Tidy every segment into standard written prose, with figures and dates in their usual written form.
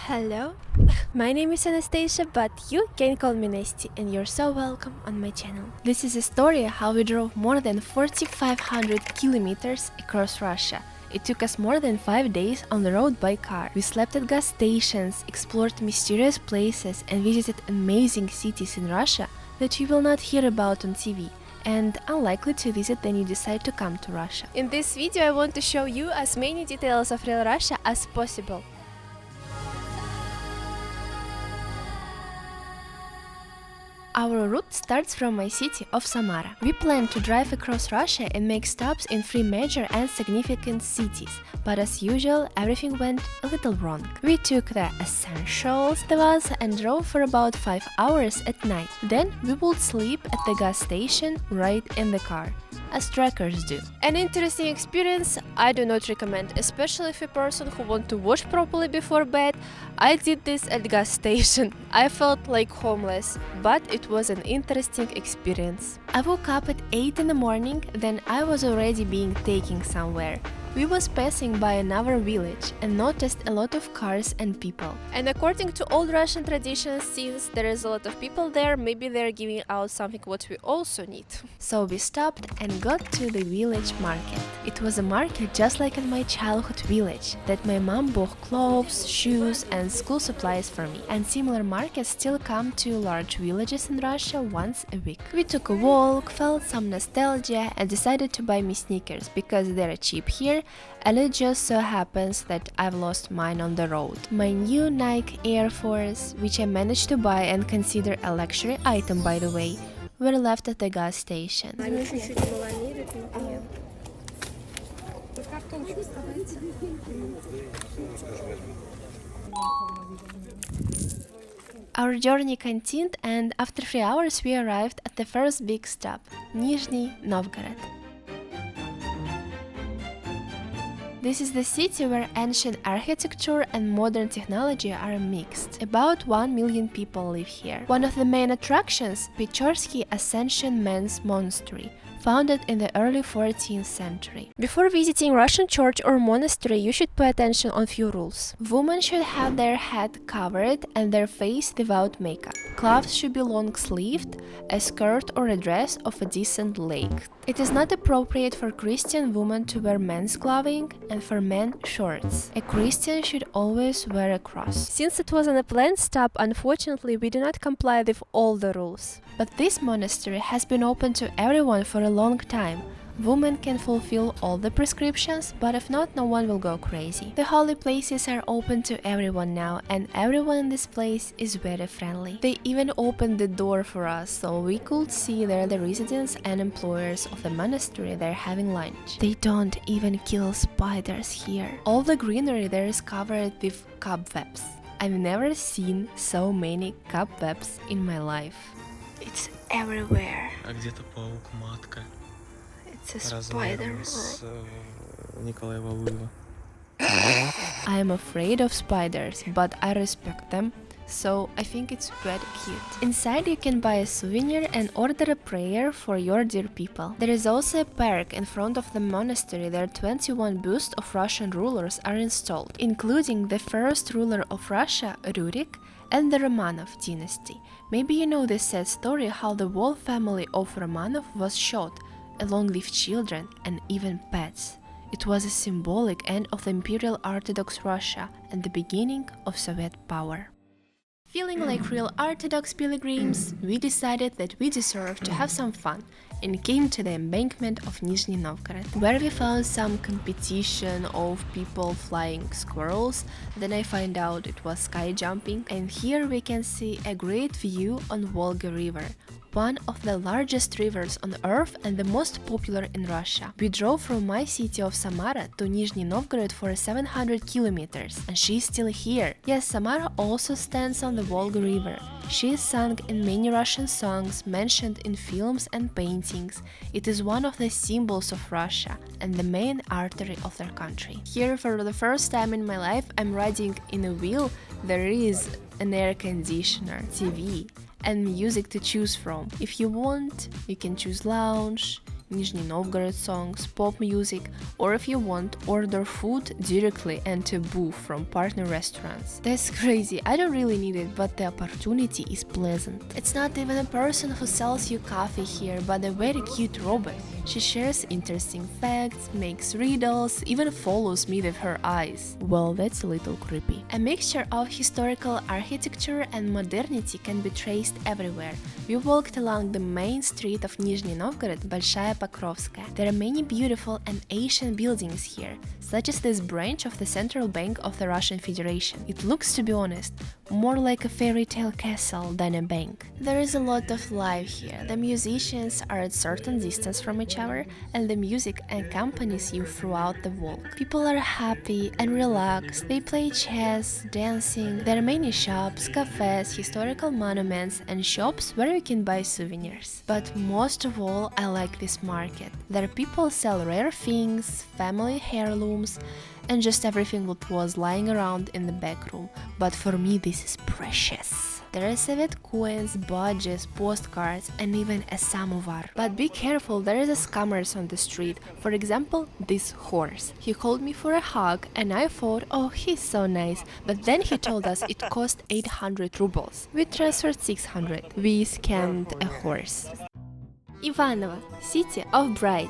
Hello, my name is Anastasia, but you can call me Nasty, and you're so welcome on my channel. This is a story how we drove more than 4,500 kilometers across Russia. It took us more than 5 days on the road by car. We slept at gas stations, explored mysterious places, and visited amazing cities in Russia that you will not hear about on TV, and unlikely to visit when you decide to come to Russia. In this video I want to show you as many details of real Russia as possible. Our route starts from my city of Samara. We plan to drive across Russia and make stops in 3 major and significant cities, but as usual, everything went a little wrong. We took the essentials with us and drove for about 5 hours at night. Then we would sleep at the gas station right in the car, as trekkers do. An interesting experience I do not recommend, especially if a person who wants to wash properly before bed. I did this at gas station. I felt like homeless, but it was an interesting experience. I woke up at 8 in the morning, then I was already being taken somewhere. We was passing by another village and noticed a lot of cars and people. And according to old Russian traditions, since there is a lot of people there, maybe they're giving out something what we also need. So we stopped and got to the village market. It was a market just like in my childhood village, that my mom bought clothes, shoes and school supplies for me. And similar markets still come to large villages in Russia once a week. We took a walk, felt some nostalgia and decided to buy me sneakers because they're cheap here. And it just so happens that I've lost mine on the road. My new Nike Airforce, which I managed to buy and consider a luxury item by the way, were left at the gas station. Our journey continued and after 3 hours we arrived at the first big stop, Nizhniy Novgorod. This is the city where ancient architecture and modern technology are mixed. About 1 million people live here. One of the main attractions, Pechorsky Ascension Men's Monastery, founded in the early 14th century. Before visiting Russian church or monastery, you should pay attention on few rules. Women should have their head covered and their face without makeup. Clothes should be long-sleeved, a skirt or a dress of a decent length. It is not appropriate for Christian women to wear men's clothing and for men shorts. A Christian should always wear a cross. Since it wasn't a planned stop, unfortunately we do not comply with all the rules. But this monastery has been open to everyone for a long time. Women can fulfill all the prescriptions, but if not, no one will go crazy. The holy places are open to everyone now, and everyone in this place is very friendly. They even opened the door for us, so we could see there the residents and employers of the monastery there having lunch. They don't even kill spiders here. All the greenery there is covered with cobwebs. I've never seen so many cobwebs in my life. It's everywhere. А где-то паук-матка. It's a spider. Николая Валуева. I am afraid of spiders, but I respect them, so I think it's very cute. Inside you can buy a souvenir and order a prayer for your dear people. There is also a park in front of the monastery where 21 bustes of Russian rulers are installed, including the first ruler of Russia, Rurik, and the Romanov dynasty. Maybe you know the sad story how the whole family of Romanov was shot, along with children and even pets. It was a symbolic end of the Imperial Orthodox Russia and the beginning of Soviet power. Feeling like real Orthodox pilgrims, we decided that we deserved to have some fun and came to the embankment of Nizhniy Novgorod, where we found some competition of people flying squirrels. Then I find out it was sky jumping, and here we can see a great view on Volga River, one of the largest rivers on earth and the most popular in Russia. We drove from my city of Samara to Nizhniy Novgorod for 700 kilometers, and she's still here. Yes, Samara also stands on the Volga River. She is sung in many Russian songs, mentioned in films and paintings. It is one of the symbols of Russia and the main artery of their country. Here, for the first time in my life, I'm riding in a wheel. There is an air conditioner, TV, and music to choose from. If you want, you can choose lounge, Nizhniy Novgorod songs, pop music, or if you want, order food directly and to booth from partner restaurants. That's crazy, I don't really need it, but the opportunity is pleasant. It's not even a person who sells you coffee here, but a very cute robot. She shares interesting facts, makes riddles, even follows me with her eyes. Well, that's a little creepy. A mixture of historical architecture and modernity can be traced everywhere. We walked along the main street of Nizhniy Novgorod, Большая Pokrovskaya. There are many beautiful and ancient buildings here, such as this branch of the Central Bank of the Russian Federation. It looks, to be honest, more like a fairy tale castle than a bank. There is a lot of life here. The musicians are at certain distance from each other, and the music accompanies you throughout the walk. People are happy and relaxed. They play chess, dancing. There are many shops, cafes, historical monuments, and shops where you can buy souvenirs. But most of all, I like this market. There people sell rare things, family heirlooms, and just everything that was lying around in the back room. But for me, this is precious. There are Soviet coins, badges, postcards, and even a samovar. But be careful, there is a scammers on the street. For example, this horse. He called me for a hug, and I thought, oh, he's so nice. But then he told us it cost 800 rubles. We transferred 600. We scammed a horse. Ivanovo, city of brides.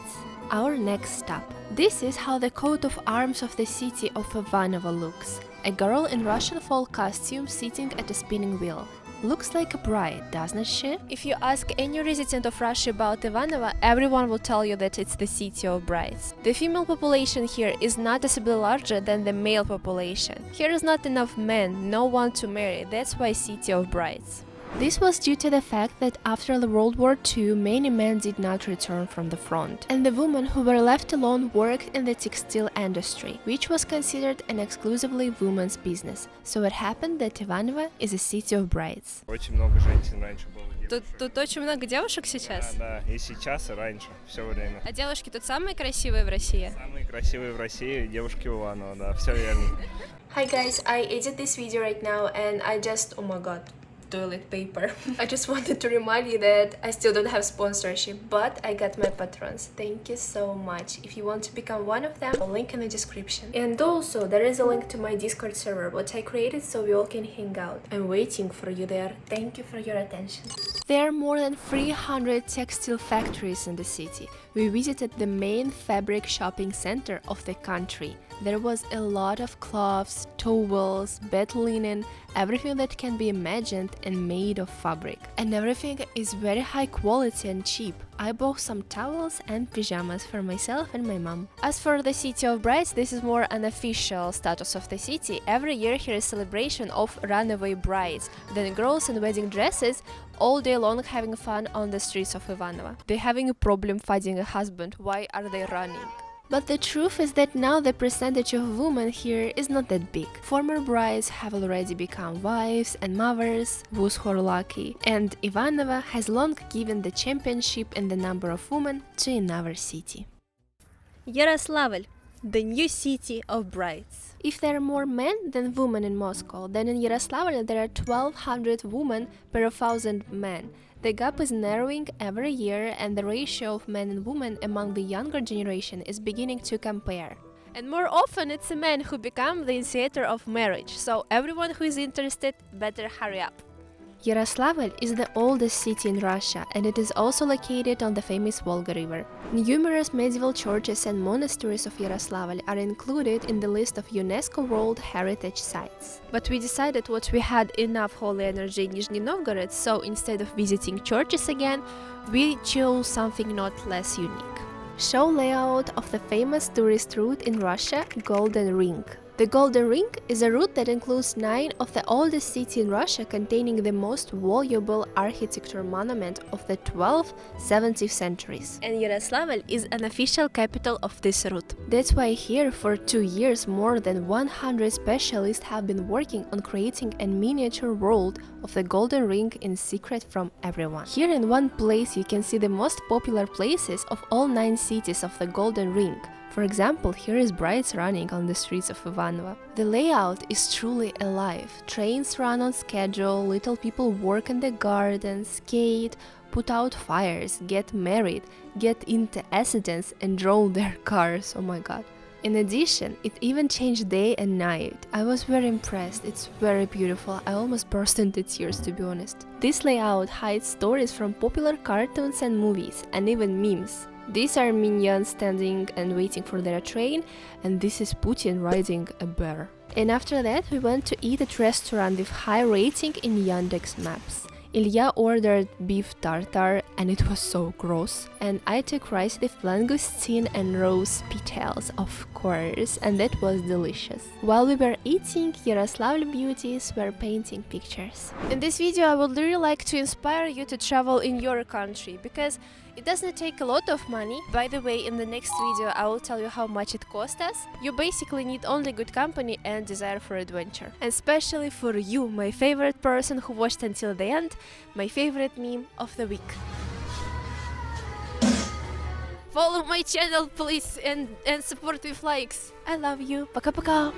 Our next stop. This is how the coat of arms of the city of Ivanovo looks. A girl in Russian folk costume sitting at a spinning wheel. Looks like a bride, doesn't she? If you ask any resident of Russia about Ivanovo, everyone will tell you that it's the city of brides. The female population here is noticeably larger than the male population. Here is not enough men, no one to marry, that's why city of brides. This was due to the fact that after the World War II, many men did not return from the front, and the women who were left alone worked in the textile industry, which was considered an exclusively women's business. So it happened that Ivanovo is a city of brides. Очень много женщин раньше было. Тут очень много девушек сейчас? Да, и сейчас, и раньше, все время. А девушки тут самые красивые в России? Самые красивые в России девушки Иванова, да, все верно. Hi guys, I edit this video right now and I just, oh my god, toilet paper. I just wanted to remind you that I still don't have sponsorship, but I got my patrons. Thank you so much. If you want to become one of them, a link in the description. And also, there is a link to my Discord server, what I created so we all can hang out. I'm waiting for you there. Thank you for your attention. There are more than 300 textile factories in the city. We visited the main fabric shopping center of the country. There was a lot of cloths, towels, bed linen, everything that can be imagined and made of fabric. And everything is very high quality and cheap. I bought some towels and pajamas for myself and my mom. As for the City of Brides, this is more an official status of the city. Every year here is celebration of Runaway brides, then girls in wedding dresses all day long having fun on the streets of Ivanovo. They're having a problem finding a husband. Why are they running? But the truth is that now the percentage of women here is not that big. Former brides have already become wives and mothers, those who are lucky, and Ivanovo has long given the championship in the number of women to another city. Yaroslavl, the new city of brides. If there are more men than women in Moscow, then in Yaroslavl there are 1200 women per 1000 men. The gap is narrowing every year and the ratio of men and women among the younger generation is beginning to compare. And more often it's a man who becomes the initiator of marriage, so everyone who is interested better hurry up. Yaroslavl is the oldest city in Russia and it is also located on the famous Volga River. Numerous medieval churches and monasteries of Yaroslavl are included in the list of UNESCO World Heritage Sites. But we decided that we had enough holy energy in Nizhniy Novgorod, so instead of visiting churches again, we chose something not less unique. Show layout of the famous tourist route in Russia, Golden Ring. The Golden Ring is a route that includes 9 of the oldest cities in Russia containing the most valuable architecture monument of the 12th, 17th centuries. And Yaroslavl is an official capital of this route. That's why here for 2 years more than 100 specialists have been working on creating a miniature world of the Golden Ring in secret from everyone. Here in one place you can see the most popular places of all 9 cities of the Golden Ring. For example, here is brides running on the streets of Ivanovo. The layout is truly alive. Trains run on schedule, little people work in the garden, skate, put out fires, get married, get into accidents and drove their cars, oh my god. In addition, it even changed day and night. I was very impressed, it's very beautiful, I almost burst into tears to be honest. This layout hides stories from popular cartoons and movies, and even memes. These are minions standing and waiting for their train, and this is Putin riding a bear. And after that we went to eat at a restaurant with high rating in Yandex Maps. Ilya ordered beef tartar and it was so gross. And I took rice with langoustine and roast petals, of course, and that was delicious. While we were eating, Yaroslavl beauties were painting pictures. In this video I would really like to inspire you to travel in your country, because it doesn't take a lot of money. By the way, in the next video I will tell you how much it cost us. You basically need only good company and desire for adventure. And especially for you, my favorite person who watched until the end, my favorite meme of the week. Follow my channel please and support with likes. I love you. Пока-пока.